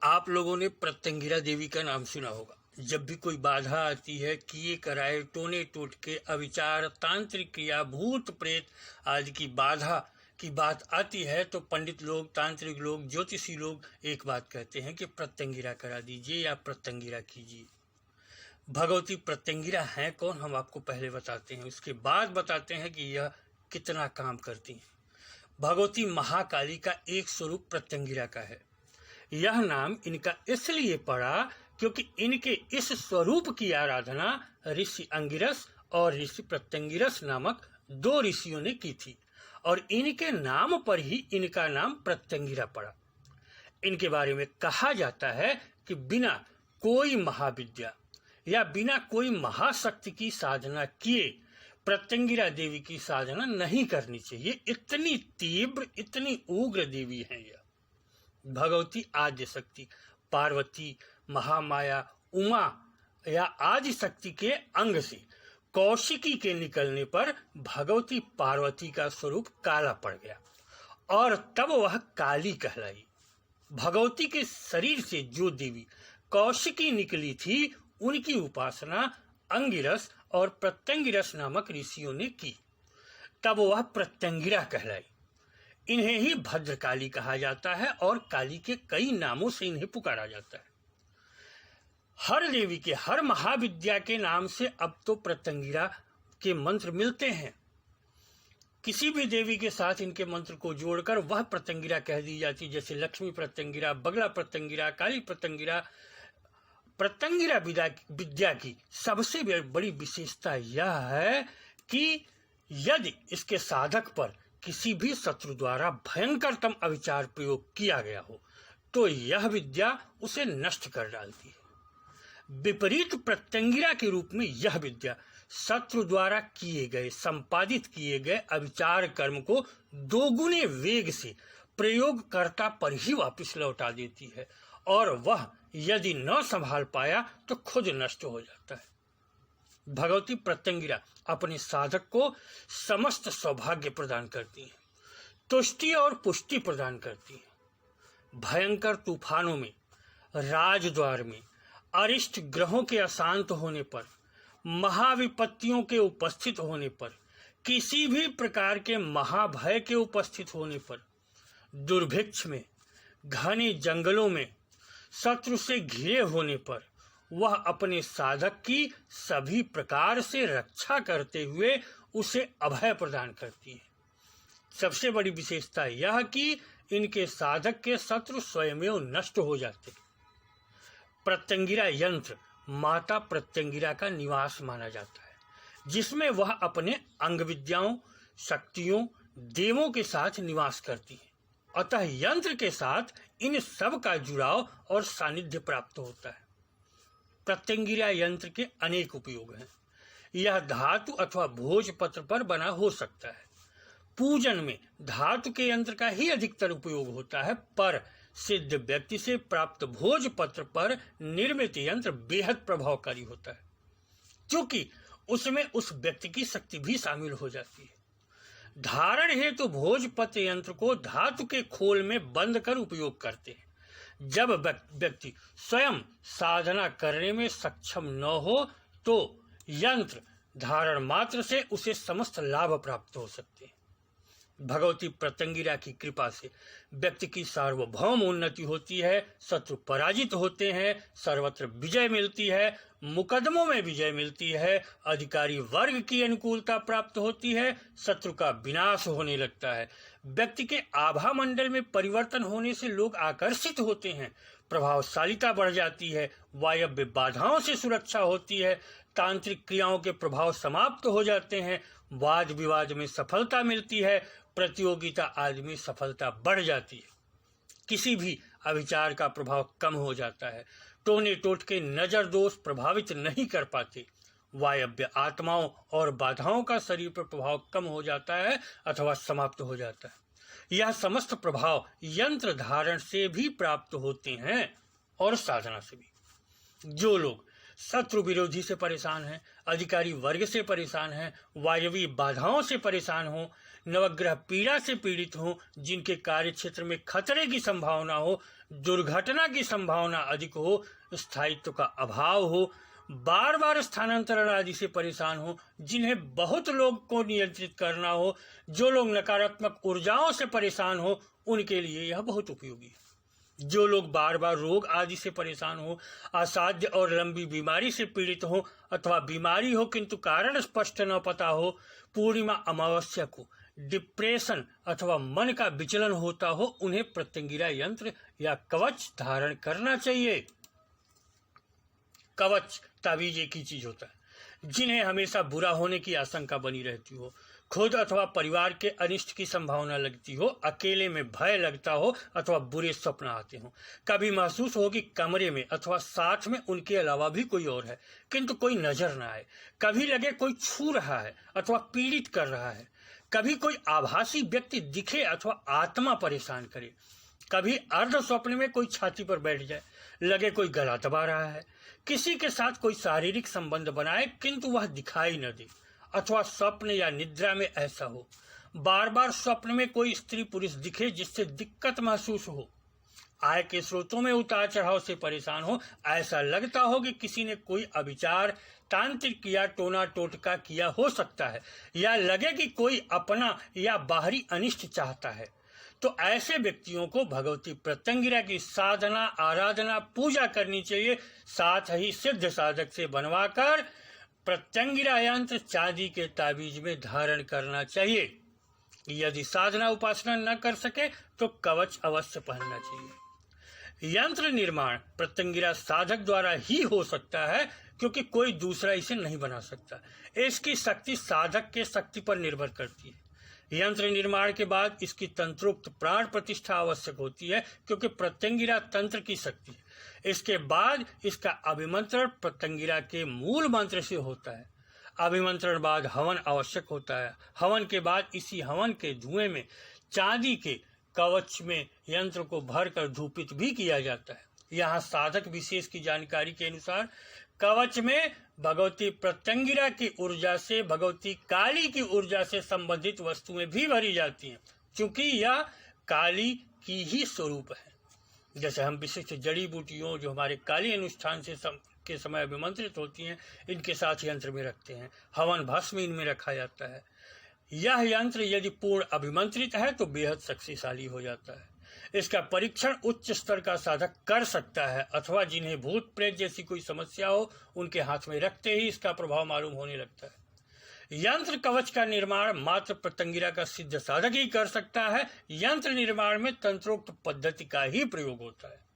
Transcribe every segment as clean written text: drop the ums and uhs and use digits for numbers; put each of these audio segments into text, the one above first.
आप लोगों ने प्रत्यंगिरा देवी का नाम सुना होगा। जब भी कोई बाधा आती है, किए कराए, टोने टोटके, अविचार, तांत्रिक क्रिया, भूत प्रेत आदि की बाधा की बात आती है तो पंडित लोग, तांत्रिक लोग, ज्योतिषी लोग एक बात कहते हैं कि प्रत्यंगिरा करा दीजिए या प्रत्यंगिरा कीजिए। भगवती प्रत्यंगिरा हैं कौन, हम आपको पहले बताते हैं, उसके बाद बताते हैं कि यह कितना काम करती हैं। भगवती महाकाली का एक स्वरूप प्रत्यंगिरा का है। यह नाम इनका इसलिए पड़ा क्योंकि इनके इस स्वरूप की आराधना ऋषि अंगिरस और ऋषि प्रत्यंगिरस नामक दो ऋषियों ने की थी और इनके नाम पर ही इनका नाम प्रत्यंगिरा पड़ा। इनके बारे में कहा जाता है कि बिना कोई महाविद्या या बिना कोई महाशक्ति की साधना किए प्रत्यंगिरा देवी की साधना नहीं करनी चाहिए। इतनी तीव्र, इतनी उग्र देवी हैं यह। भगवती आद्य शक्ति, पार्वती, महामाया, उमा या आदि शक्ति के अंग से कौशिकी के निकलने पर भगवती पार्वती का स्वरूप काला पड़ गया और तब वह काली कहलाई। भगवती के शरीर से जो देवी कौशिकी निकली थी उनकी उपासना अंगिरस और प्रत्यंगिरस नामक ऋषियों ने की, तब वह प्रत्यंगिरा कहलाई। इन्हें ही भद्रकाली कहा जाता है और काली के कई नामों से इन्हें पुकारा जाता है। हर देवी के, हर महाविद्या के नाम से अब तो प्रत्यंगिरा के मंत्र मिलते हैं। किसी भी देवी के साथ इनके मंत्र को जोड़कर वह प्रत्यंगिरा कह दी जाती, जैसे लक्ष्मी प्रत्यंगिरा, बगला प्रत्यंगिरा, काली प्रत्यंगिरा। प्रत्यंगिरा विद्या की सबसे बड़ी विशेषता यह है कि यदि इसके साधक पर किसी भी शत्रु द्वारा भयंकरतम अविचार प्रयोग किया गया हो तो यह विद्या उसे नष्ट कर डालती है। विपरीत प्रत्यंगिरा के रूप में यह विद्या शत्रु द्वारा किए गए, संपादित किए गए अविचार कर्म को दोगुने वेग से प्रयोगकर्ता पर ही वापस लौटा देती है और वह यदि न संभाल पाया तो खुद नष्ट हो जाता है। भगवती प्रत्यंगिरा अपने साधक को समस्त सौभाग्य प्रदान करती है, तुष्टि और पुष्टि प्रदान करती है। भयंकर तूफानों में, राजद्वार में, अरिष्ट ग्रहों के अशांत होने पर, महाविपत्तियों के उपस्थित होने पर, किसी भी प्रकार के महाभय के उपस्थित होने पर, दुर्भिक्ष में, घने जंगलों में, शत्रु से घिरे होने पर वह अपने साधक की सभी प्रकार से रक्षा करते हुए उसे अभय प्रदान करती है। सबसे बड़ी विशेषता यह कि इनके साधक के शत्रु स्वयमेव नष्ट हो जाते। प्रत्यंगिरा यंत्र माता प्रत्यंगिरा का निवास माना जाता है, जिसमें वह अपने अंग विद्याओं, शक्तियों, देवों के साथ निवास करती है। अतः यंत्र के साथ इन सब का जुड़ाव और सानिध्य प्राप्त होता है। प्रत्यंगिरा यंत्र के अनेक उपयोग हैं। यह धातु अथवा भोजपत्र पर बना हो सकता है। पूजन में धातु के यंत्र का ही अधिकतर उपयोग होता है, पर सिद्ध व्यक्ति से प्राप्त भोजपत्र पर निर्मित यंत्र बेहद प्रभावकारी होता है, क्योंकि उसमें उस व्यक्ति की शक्ति भी शामिल हो जाती है। धारण हेतु तो भोजपत्र यंत्र को धातु के खोल में बंद कर उपयोग करते हैं। जब व्यक्ति स्वयं साधना करने में सक्षम न हो तो यंत्र धारण मात्र से उसे समस्त लाभ प्राप्त हो सकते हैं। भगवती प्रत्यंगिरा की कृपा से व्यक्ति की सार्वभौम उन्नति होती है, शत्रु पराजित होते हैं, सर्वत्र विजय मिलती है, मुकदमों में विजय मिलती है, अधिकारी वर्ग की अनुकूलता प्राप्त होती है, शत्रु का विनाश होने लगता है, व्यक्ति के आभा मंडल में परिवर्तन होने से लोग आकर्षित होते हैं, प्रभावशालिता बढ़ जाती है, वायव्य बाधाओं से सुरक्षा होती है, तांत्रिक क्रियाओं के प्रभाव समाप्त हो जाते हैं, वाद विवाद में सफलता मिलती है, प्रतियोगिता आदि में सफलता बढ़ जाती है, किसी भी अविचार का प्रभाव कम हो जाता है, टोने टोटके नजर दोष प्रभावित नहीं कर पाते, वायव्य आत्माओं और बाधाओं का शरीर पर प्रभाव कम हो जाता है अथवा समाप्त हो जाता है। यह समस्त प्रभाव यंत्र धारण से भी प्राप्त होते हैं और साधना से भी। जो लोग शत्रु विरोधी से परेशान हैं, अधिकारी वर्ग से परेशान हैं, वायवी बाधाओं से परेशान हों, नवग्रह पीड़ा से पीड़ित हों, जिनके कार्य क्षेत्र में खतरे की संभावना हो, दुर्घटना की संभावना अधिक हो, स्थायित्व का अभाव हो, बार बार स्थानांतरण आदि से परेशान हो, जिन्हें बहुत लोग को नियंत्रित करना हो, जो लोग नकारात्मक ऊर्जाओं से परेशान हो, उनके लिए यह बहुत उपयोगी है। जो लोग बार बार रोग आदि से परेशान हो, असाध्य और लंबी बीमारी से पीड़ित हो, अथवा बीमारी हो किंतु कारण स्पष्ट न पता हो, पूर्णिमा अमावस्या को डिप्रेशन अथवा मन का विचलन होता हो, उन्हें प्रत्यंगिरा यंत्र या कवच धारण करना चाहिए। कवच ताबीज एक ही चीज होता है जिन्हें हमेशा बुरा होने की आशंका बनी रहती हो, खुद अथवा परिवार के अनिष्ट की संभावना लगती हो, अकेले में भय लगता हो अथवा बुरे स्वप्न आते हो, कभी महसूस हो कि कमरे में अथवा साथ में उनके अलावा भी कोई और है किंतु कोई नजर न आए, कभी लगे कोई छू रहा है अथवा पीड़ित कर रहा है, कभी कोई आभासी व्यक्ति दिखे अथवा आत्मा परेशान करे, कभी अर्ध स्वप्न में कोई छाती पर बैठ जाए, लगे कोई गला दबा रहा है, किसी के साथ कोई शारीरिक संबंध बनाए किंतु वह दिखाई न दे, अथवा स्वप्न या निद्रा में ऐसा हो, बार बार स्वप्न में कोई स्त्री पुरुष दिखे जिससे दिक्कत महसूस हो, आय के स्रोतों में उतार चढ़ाव से परेशान हो, ऐसा लगता हो कि किसी ने कोई अविचार तांत्रिक या टोना टोटका किया हो सकता है, या लगे कि कोई अपना या बाहरी अनिष्ट चाहता है, तो ऐसे व्यक्तियों को भगवती प्रत्यंगिरा की साधना आराधना पूजा करनी चाहिए। साथ ही सिद्ध साधक से बनवाकर प्रत्यंगिरा यंत्र चांदी के ताबीज में धारण करना चाहिए। यदि साधना उपासना न कर सके तो कवच अवश्य पहनना चाहिए। यंत्र निर्माण प्रत्यंगिरा साधक द्वारा ही हो सकता है, क्योंकि कोई दूसरा इसे नहीं बना सकता। इसकी शक्ति साधक के शक्ति पर निर्भर करती है। यंत्र निर्माण के बाद इसकी तंत्रोक्त प्राण प्रतिष्ठा आवश्यक होती है, क्योंकि प्रत्यंगिरा तंत्र की शक्ति है। इसके बाद इसका अभिमंत्रण प्रत्यंगिरा के मूल मंत्र से होता है। अभिमंत्रण बाद हवन आवश्यक होता है। हवन के बाद इसी हवन के धुएं में चांदी के कवच में यंत्र को भरकर धूपित भी किया जाता है। यहाँ साधक विशेष की जानकारी के अनुसार कवच में भगवती प्रत्यंगिरा की ऊर्जा से भगवती काली की ऊर्जा से संबंधित वस्तुएं भी भरी जाती हैं, क्योंकि यह काली की ही स्वरूप है। जैसे हम विशिष्ट जड़ी बूटियों जो हमारे काली अनुष्ठान से के समय अभिमंत्रित होती हैं, इनके साथ यंत्र में रखते हैं। हवन भस्म इनमें रखा जाता है। यह यंत्र यदि पूर्ण अभिमंत्रित है तो बेहद शक्तिशाली हो जाता है। इसका परीक्षण उच्च स्तर का साधक कर सकता है, अथवा जिन्हें भूत प्रेत जैसी कोई समस्या हो उनके हाथ में रखते ही इसका प्रभाव मालूम होने लगता है। यंत्र कवच का निर्माण मात्र प्रत्यंगिरा का सिद्ध साधक ही कर सकता है। यंत्र निर्माण में तंत्रोक्त पद्धति का ही प्रयोग होता है।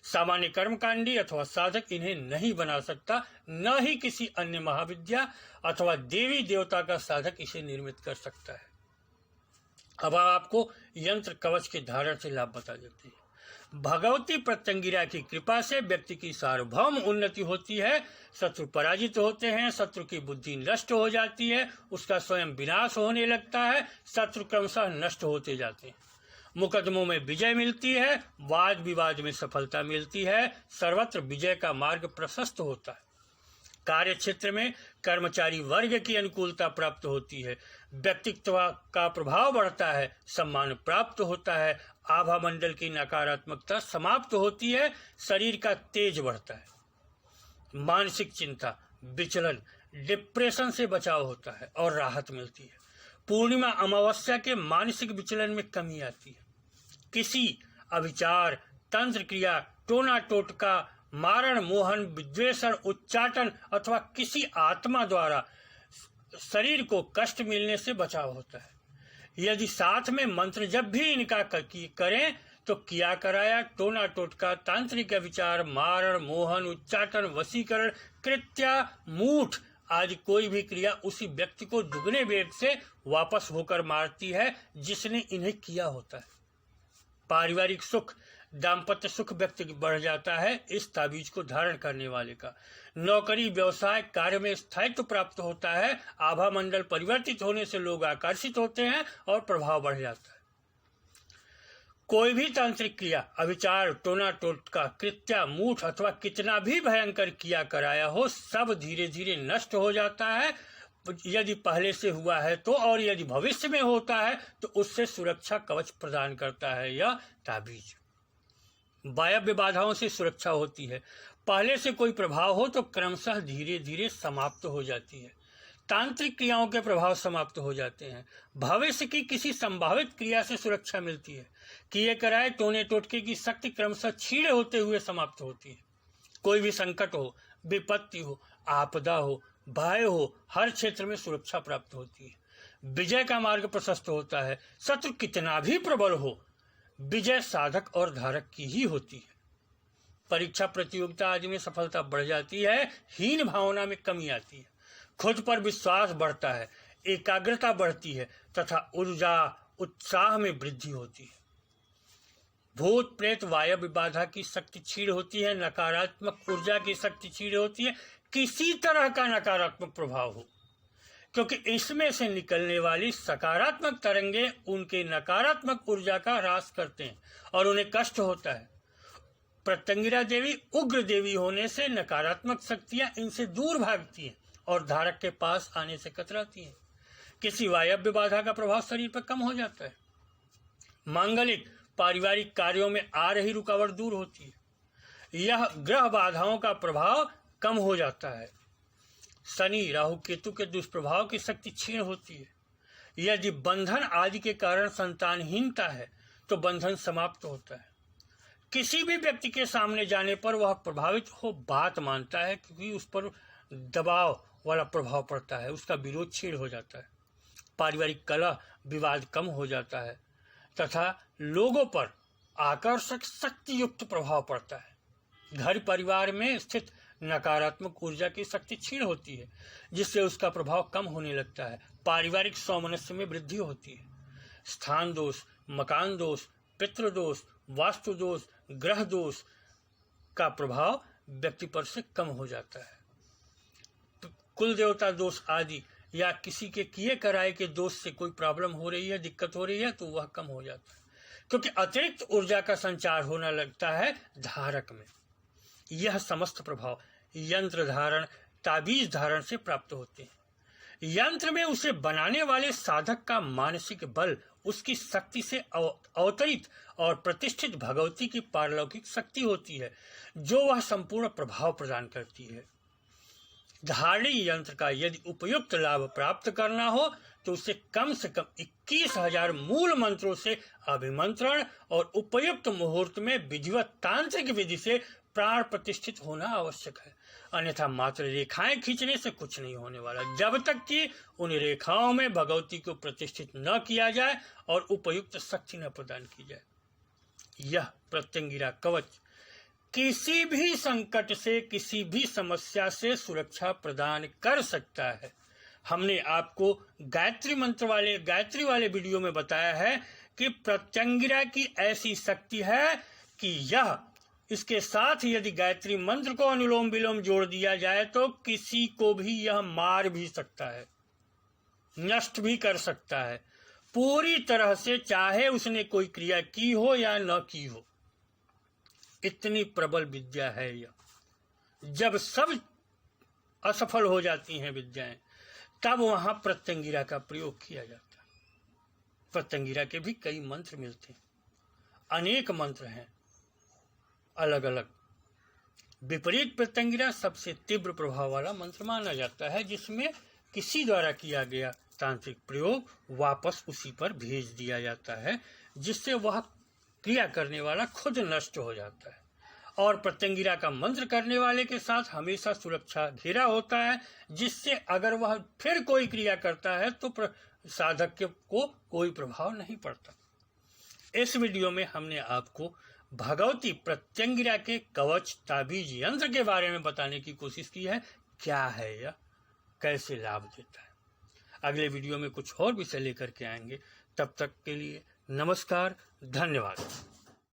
सामान्य कर्मकांडी अथवा साधक इन्हें नहीं बना सकता, न ही किसी अन्य महाविद्या अथवा देवी देवता का साधक इसे निर्मित कर सकता है। अब आपको यंत्र कवच के धारण से लाभ बता देते हैं। भगवती प्रत्यंगिरा की कृपा से व्यक्ति की सार्वभौम उन्नति होती है, शत्रु पराजित होते हैं, शत्रु की बुद्धि नष्ट हो जाती है, उसका स्वयं विनाश होने लगता है, शत्रु क्रमशः नष्ट होते जाते हैं, मुकदमों में विजय मिलती है, वाद विवाद में सफलता मिलती है, सर्वत्र विजय का मार्ग प्रशस्त होता है। कार्य क्षेत्र में कर्मचारी वर्ग की अनुकूलता प्राप्त होती है, व्यक्तित्व का प्रभाव बढ़ता है, सम्मान प्राप्त होता है, आभा मंडल की नकारात्मकता समाप्त होती है, शरीर का तेज बढ़ता है, मानसिक चिंता विचलन डिप्रेशन से बचाव होता है और राहत मिलती है। पूर्णिमा अमावस्या के मानसिक विचलन में कमी आती है। किसी अविचार तंत्र क्रिया टोना टोटका मारण मोहन विद्वेषण उच्चाटन अथवा किसी आत्मा द्वारा शरीर को कष्ट मिलने से बचाव होता है। यदि साथ में मंत्र जब भी इनका करें तो किया कराया टोना टोटका तांत्रिक विचार मारण मोहन उच्चाटन वशीकरण कृत्या मूठ आदि कोई भी क्रिया उसी व्यक्ति को दुगने वेग से वापस होकर मारती है जिसने इन्हें किया होता है। पारिवारिक सुख दाम्पत्य सुख व्यक्ति बढ़ जाता है इस ताबीज को धारण करने वाले का। नौकरी व्यवसाय कार्य में स्थायित्व प्राप्त होता है, आभा मंडल परिवर्तित होने से लोग आकर्षित होते हैं और प्रभाव बढ़ जाता है। कोई भी तांत्रिक क्रिया अविचार टोना टोटका कृत्या मूठ अथवा कितना भी भयंकर किया कराया हो सब धीरे धीरे नष्ट हो जाता है, यदि पहले से हुआ है तो, और यदि भविष्य में होता है तो उससे सुरक्षा कवच प्रदान करता है यह ताबीज। वायव्य बाधाओं से सुरक्षा होती है। पहले से कोई प्रभाव हो तो क्रमशः धीरे धीरे समाप्त हो जाती है। तांत्रिक क्रियाओं के प्रभाव समाप्त हो जाते हैं। भविष्य की किसी संभावित क्रिया से सुरक्षा मिलती है। किए कराए टोने टोटके की शक्ति क्रमशः छीड़े होते हुए समाप्त होती है। कोई भी संकट हो, विपत्ति हो, आपदा हो, भय हो, हर क्षेत्र में सुरक्षा प्राप्त होती है। विजय का मार्ग प्रशस्त होता है। शत्रु कितना भी प्रबल हो, विजय साधक और धारक की ही होती है। परीक्षा प्रतियोगिता आदि में सफलता बढ़ जाती है। हीन भावना में कमी आती है। खुद पर विश्वास बढ़ता है, एकाग्रता बढ़ती है तथा ऊर्जा उत्साह में वृद्धि होती है। भूत प्रेत वायव्य बाधा की शक्ति क्षीण होती है। नकारात्मक ऊर्जा की शक्ति क्षीण होती है। किसी तरह का नकारात्मक प्रभाव हो, क्योंकि इसमें से निकलने वाली सकारात्मक तरंगे उनके नकारात्मक ऊर्जा का ह्रास करते हैं और उन्हें कष्ट होता है। प्रत्यंगिरा देवी उग्र देवी होने से नकारात्मक शक्तियां इनसे दूर भागती हैं और धारक के पास आने से कतराती हैं। किसी वायव्य बाधा का प्रभाव शरीर पर कम हो जाता है। मांगलिक पारिवारिक कार्यों में आ रही रुकावट दूर होती है। यह ग्रह बाधाओं का प्रभाव कम हो जाता है। शनि राहु केतु के दुष्प्रभाव की शक्ति क्षीण होती है। यदि बंधन आदि के कारण संतानहीनता है तो बंधन समाप्त होता है। किसी भी व्यक्ति के सामने जाने पर वह प्रभावित हो बात मानता है, क्योंकि उस पर दबाव वाला प्रभाव पड़ता है। उसका विरोध क्षीण हो जाता है। पारिवारिक कलह विवाद कम हो जाता है तथा लोगों पर आकर्षक शक्ति युक्त प्रभाव पड़ता है। घर परिवार में स्थित नकारात्मक ऊर्जा की शक्ति क्षीण होती है, जिससे उसका प्रभाव कम होने लगता है। पारिवारिक सौमनस्य में वृद्धि होती है। स्थान दोष, मकान दोष, पितृदोष, वास्तु दोष, ग्रह दोष का प्रभाव व्यक्ति पर से कम हो जाता है। कुल देवता दोष आदि या किसी के किए कराए के दोष से कोई प्रॉब्लम हो रही है, दिक्कत हो रही है, तो वह कम हो जाता है, क्योंकि अतिरिक्त ऊर्जा का संचार होने लगता है धारक में। यह समस्त प्रभाव यंत्र धारण, ताबीज धारण से प्राप्त होते हैं। यंत्र में उसे बनाने वाले साधक का मानसिक बल, उसकी शक्ति से अवतरित और प्रतिष्ठित भगवती की पारलौकिक शक्ति होती है, जो वह संपूर्ण प्रभाव प्रदान करती है। धारणी यंत्र का यदि उपयुक्त लाभ प्राप्त करना हो तो उसे कम से कम 21,000 मूल मंत्रों से अभिमंत्रण और उपयुक्त मुहूर्त में विधिवत तांत्रिक विधि से प्राण प्रतिष्ठित होना आवश्यक है। अन्यथा मात्र रेखाएं खींचने से कुछ नहीं होने वाला, जब तक कि उन रेखाओं में भगवती को प्रतिष्ठित न किया जाए और उपयुक्त शक्ति न प्रदान की जाए। यह प्रत्यंगिरा कवच किसी भी संकट से, किसी भी समस्या से सुरक्षा प्रदान कर सकता है। हमने आपको गायत्री वाले वीडियो में बताया है कि प्रत्यंगिरा की ऐसी शक्ति है कि यह इसके साथ यदि गायत्री मंत्र को अनुलोम विलोम जोड़ दिया जाए तो किसी को भी यह मार भी सकता है, नष्ट भी कर सकता है पूरी तरह से, चाहे उसने कोई क्रिया की हो या न की हो। इतनी प्रबल विद्या है यह। जब सब असफल हो जाती हैं विद्याएं, तब वहां प्रत्यंगिरा का प्रयोग किया जाता है। प्रत्यंगिरा के भी कई मंत्र मिलते हैं, अनेक मंत्र हैं अलग अलग। विपरीत प्रत्यंगिरा सबसे तीव्र प्रभाव वाला मंत्र माना जाता है, जिसमें किसी द्वारा किया गया तांत्रिक प्रयोग वापस उसी पर भेज दिया जाता है, जिससे वह क्रिया करने वाला खुद नष्ट हो जाता है। और प्रत्यंगिरा का मंत्र करने वाले के साथ हमेशा सुरक्षा घेरा होता है, जिससे अगर वह फिर कोई क्रिया करता है तो साधक को कोई प्रभाव नहीं पड़ता। इस वीडियो में हमने आपको भगवती प्रत्यंगिरा के कवच ताबीज यंत्र के बारे में बताने की कोशिश की है। क्या है यह, कैसे लाभ देता है। अगले वीडियो में कुछ और विषय लेकर के आएंगे। तब तक के लिए नमस्कार, धन्यवाद।